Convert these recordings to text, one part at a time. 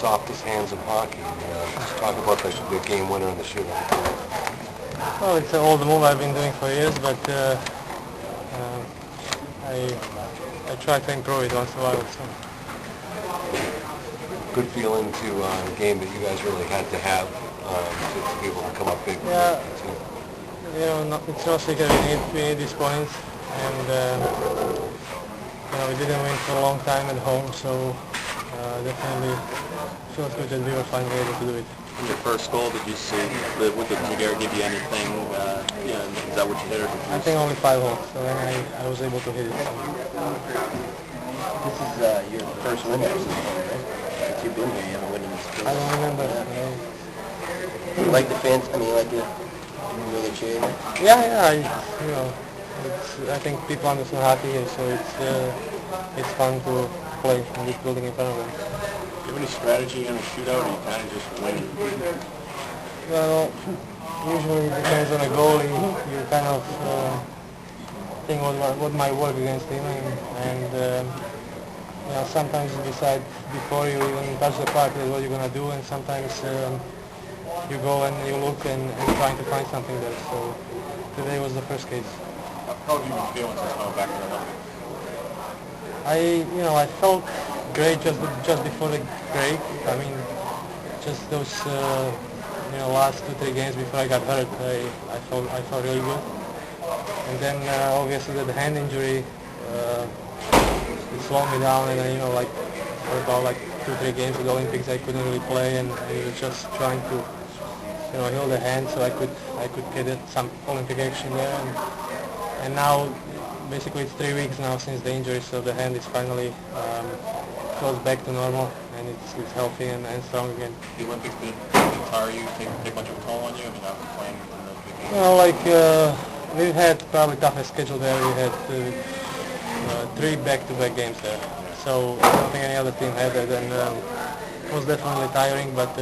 softest hands in hockey. Just talk about the game winner in the shootout. Well, it's an old move I've been doing for years, but I try to improve it once in a while. So. Good feeling to a game that you guys really had to have to be able to come up big. Yeah, it's no secret we need these points, and we didn't win for a long time at home, so definitely feels good that we were finally able to do it. In your first goal, did you see, did Jagger give you anything, is that what you hit? Or I think only 5 holes, so then I was able to hit it. This is your first win ever since home, right? Since you've been here, you haven't won in this game. I don't remember. You like the fans? I mean, you like it? You really cheering? Yeah, I think people understand hockey here, so it's fun to play in this building in front of them. Do you have any strategy in a shootout, or you kind of just win? Well, usually it depends on a goalie. You kind of think what might work against him, and sometimes you decide before you even touch the puck what you're going to do, and sometimes you go and you look and trying to find something there. So today was the first case. How have you been feeling since coming back to the hockey? I felt great just before the break. I mean, just those last 2-3 games before I got hurt, I felt really good. And then obviously the hand injury it slowed me down, and then for about 2-3 games at the Olympics I couldn't really play, and I was just trying to heal the hand so I could get some Olympic action there. And now basically it's 3 weeks now since the injury, so the hand is finally goes back to normal, and it's healthy and strong again. The Olympics did tire you, take much of a toll on you? I mean, after playing in those big games? Well, we've had probably toughest schedule there. We had 3 back-to-back games there, so I don't think any other team had that, and it was definitely tiring. But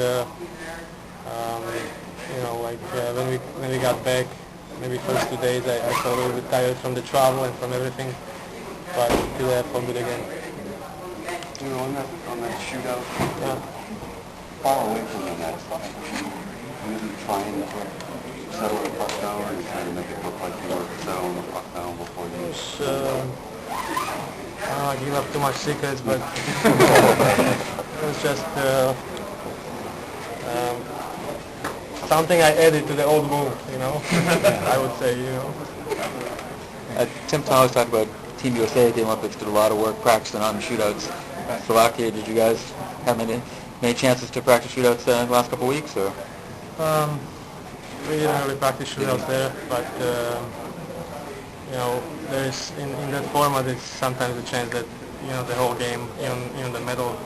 when we got back, maybe first 2 days I felt a little bit tired from the travel and from everything, but today I felt good again. On that shootout, far away from the net, maybe trying to settle the puck down, or trying to make it look like you were settling the puck down before you... I don't want to give up too much secrets, but it was just something I added to the old move, I would say, Tim always talked about Team USA at the Olympics did a lot of work practicing on shootouts. Slovakia, did you guys have many chances to practice shootouts in the last couple of weeks, or? We didn't really practice shootouts there, but there is in that format it's sometimes a chance that the whole game, even the medal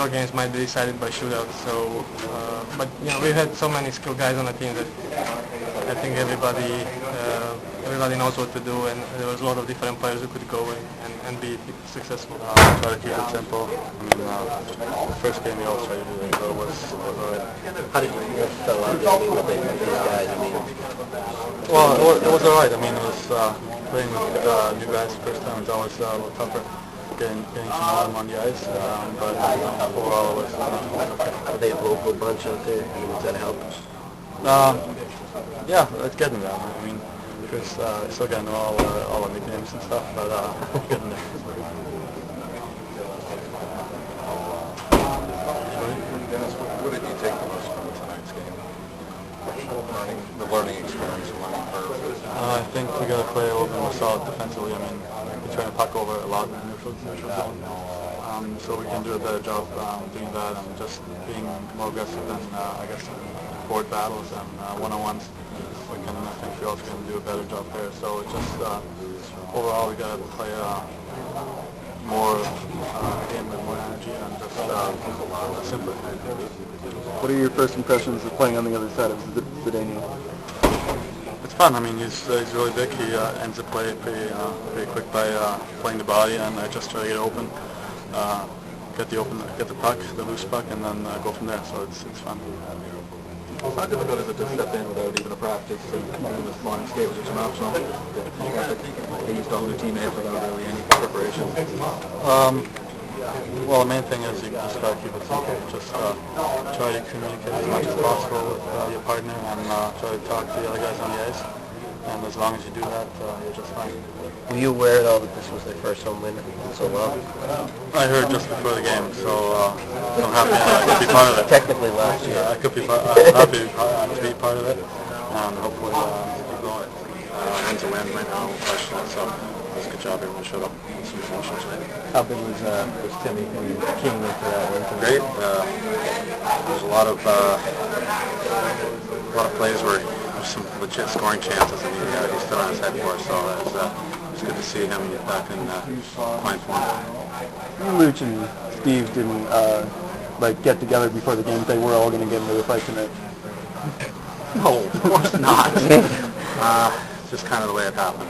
games might be decided by shootouts. So, but we've had so many skilled guys on the team that I think everybody knows what to do, and there was a lot of different players who could go and be successful. Try to keep it simple. I mean, the first game we all tried to do was alright. How did you feel out there with these guys? I mean, well, it was alright. I mean, it was playing with new guys the first time. It's always a little tougher getting to know them on the ice, but overall it was okay. are they a local bunch out there? I mean, does that help? Yeah, it's getting there. I mean, because still getting all the nicknames and stuff, but getting there. Dennis, what did you take the most from tonight's game? The learning experience, the learning curve. I think we got to play a little bit more solid defensively. I mean, we turn the puck over a lot in the neutral zone, so we can do a better job doing that and just being more aggressive than I guess board battles and one-on-ones. I think we also can do a better job there. So it's just overall we got to play more game with more energy and just simpler. What are your first impressions of playing on the other side of Zdeno? It's fun. I mean, he's really big. He ends the play pretty quick by playing the body, and I just try to get open, get the puck, the loose puck, and then go from there. So it's fun. How difficult is it to step in without even a practice and come in this morning skate, which is an optional? You got to get used to all new teammates without really any preparation. Well, the main thing is you just got to keep it simple. Just try to communicate as much as possible with your partner and try to talk to the other guys on the ice. And as long as you do that, you're just fine. Were you aware, though, that this was their first home win so well? I heard just before the game, so I'm happy I could be part of it. Technically last year. I could be happy to be part of it, and hopefully keep going. Win's a win right now, no question. So it was a good job everyone showed up with some emotion tonight. How big was Timmy and King into that win tonight? Great. There's a lot of plays where there's some legit scoring chances, and he stood on his head for us. So it was good to see him back in fine form. Luch and Steve didn't get together before the game. They were all going to get into the fight tonight. No, of course not. Just kind of the way it happened.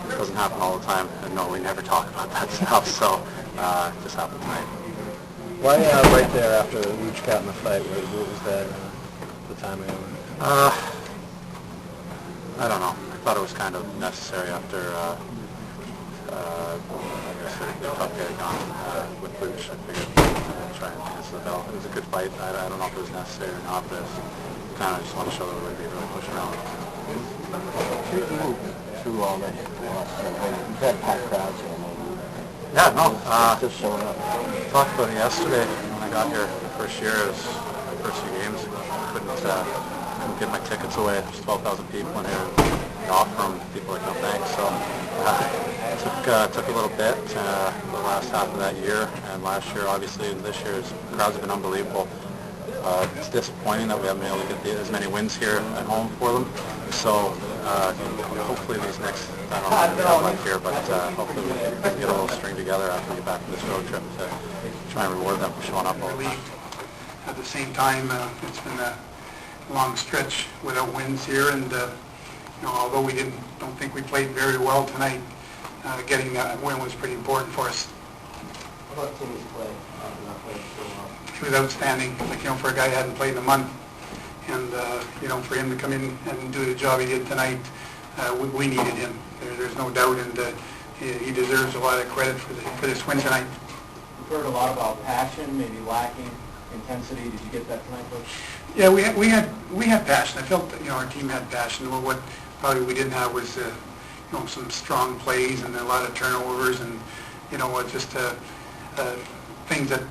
It doesn't happen all the time, and no, we never talk about that stuff, so it just happened tonight. Why right there after Luch got in the fight? What was that, the timing of it? I don't know. I thought it was kind of necessary after, like I said, the tough guy gone with Luch. I figured try and answer the bell. It was a good fight. I don't know if it was necessary or not, but kind of just want to show that we're going to be really pushing around. Through all that loss, you've had packed crowds here. Yeah, no. Just showing up. Talked about it yesterday when I got here the first year. It was the first few games. Couldn't get my tickets away. There's 12,000 people in here. The offer from people like no thanks. So it took a little bit the last half of that year, and last year, obviously, and this year's crowds have been unbelievable. It's disappointing that we haven't been able to get as many wins here at home for them. So hopefully these next, I don't know how many we have left here, but hopefully we can get a little string together after we get back from this road trip to try and reward them for showing up all the time. At the same time, it's been a long stretch without wins here, and although we don't think we played very well tonight, getting that win was pretty important for us. What about Timmy's play? He was outstanding, for a guy who hadn't played in a month, and for him to come in and do the job he did tonight, we needed him. There's no doubt, and he deserves a lot of credit for this win tonight. We've heard a lot about passion, maybe lacking intensity. Did you get that tonight, Coach? Yeah, we had passion. I felt that our team had passion. What probably we didn't have was some strong plays and a lot of turnovers, and just things that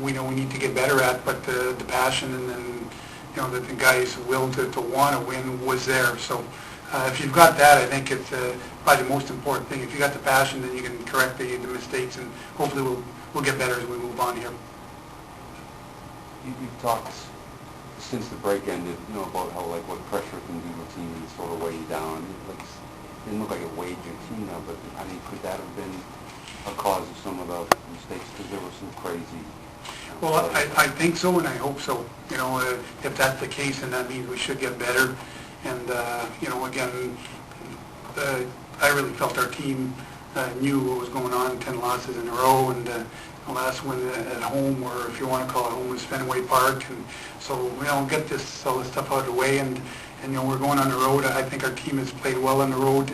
we know we need to get better at. But the passion and then that the guys' will to want to win was there. So if you've got that, I think it's probably the most important thing. If you got the passion, then you can correct the mistakes, and hopefully we'll get better as we move on here. You've talked since the break ended, about how what pressure can do to a team and sort of weigh you down. It didn't look like it weighed your team down, but could that have been a cause of some of the mistakes? Because there were some crazy. Well, I think so, and I hope so. If that's the case, then that means we should get better. And again, I really felt our team knew what was going on. 10 losses in a row, and the last one at home, or if you want to call it home, was Fenway Park. And so get all this stuff out of the way, and we're going on the road. I think our team has played well on the road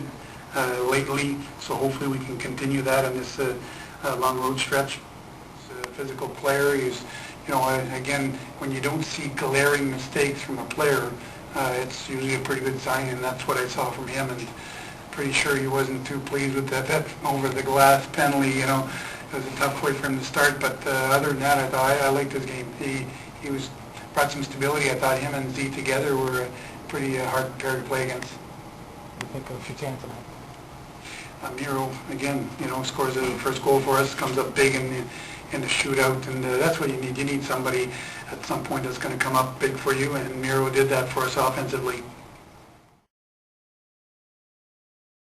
lately, so hopefully we can continue that on this long road stretch. He's a physical player. He's, again, when you don't see glaring mistakes from a player, it's usually a pretty good sign, and that's what I saw from him. And pretty sure he wasn't too pleased with that over the glass penalty. It was a tough way for him to start, but other than that, I thought I liked his game. He brought some stability. I thought him and Z together were a pretty hard pair to play against. I think of Satan tonight. Miro, again, scores the first goal for us, comes up big in the shootout, and that's what you need. You need somebody at some point that's going to come up big for you, and Miro did that for us offensively.